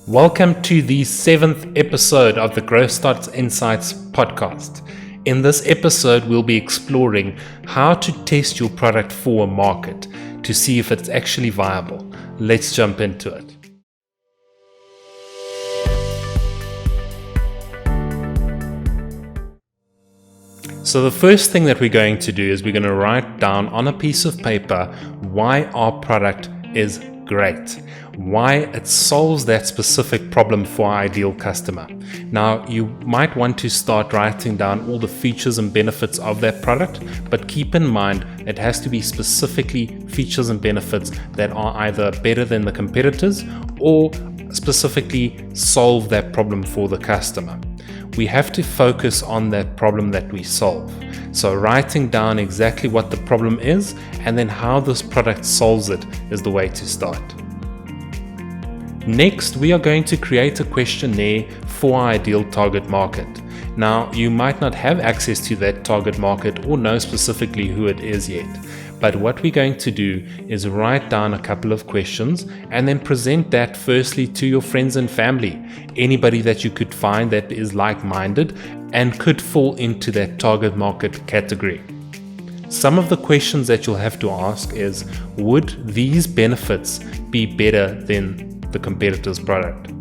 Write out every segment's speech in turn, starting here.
Welcome to the 7th episode of the GrowthStart Insights podcast. In this episode, we'll be exploring how to test your product for a market to see if it's actually viable. Let's jump into it. So the first thing that we're going to do is we're going to write down on a piece of paper why our product is great, why it solves that specific problem for our ideal customer. Now, you might want to start writing down all the features and benefits of that product, but keep in mind it has to be specifically features and benefits that are either better than the competitors or specifically solve that problem for the customer. We have to focus on that problem that we solve. So writing down exactly what the problem is and then how this product solves it is the way to start. Next, we are going to create a questionnaire for our ideal target market. Now, you might not have access to that target market or know specifically who it is yet. But what we're going to do is write down a couple of questions and then present that firstly to your friends and family, anybody that you could find that is like-minded and could fall into that target market category. Some of the questions that you'll have to ask is, would these benefits be better than the competitor's product?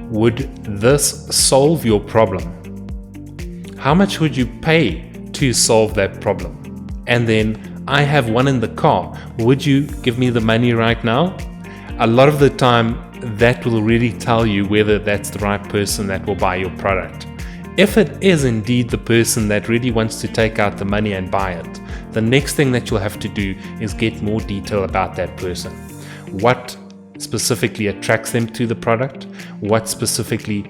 Would this solve your problem? How much would you pay to solve that problem? And then, I have one in the car. Would you give me the money right now? A lot of the time, that will really tell you whether that's the right person that will buy your product. If it is indeed the person that really wants to take out the money and buy it, the next thing that you'll have to do is get more detail about that person. What specifically attracts them to the product? What specifically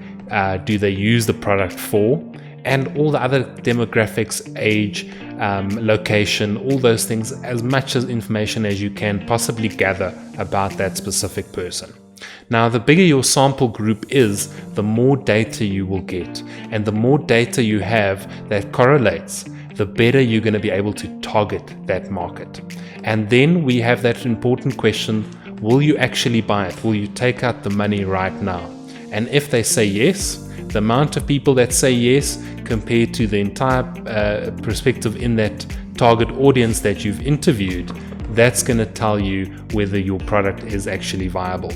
do they use the product for? And all the other demographics, age, location, all those things, as much as information as you can possibly gather about that specific person. Now, the bigger your sample group is, the more data you will get. And the more data you have that correlates, the better you're going to be able to target that market. And then we have that important question, will you actually buy it? Will you take out the money right now? And if they say yes, the amount of people that say yes compared to the entire perspective in that target audience that you've interviewed, that's going to tell you whether your product is actually viable.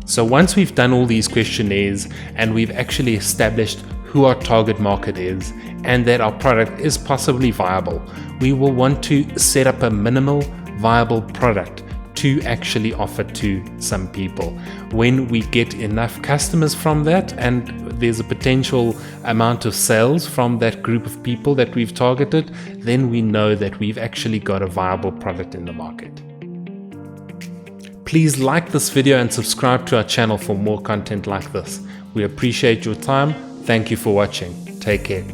So once we've done all these questionnaires and we've actually established who our target market is and that our product is possibly viable, we will want to set up a minimal viable product to actually offer to some people. When we get enough customers from that and there's a potential amount of sales from that group of people that we've targeted, then we know that we've actually got a viable product in the market. Please like this video and subscribe to our channel for more content like this. We appreciate your time. Thank you for watching. Take care.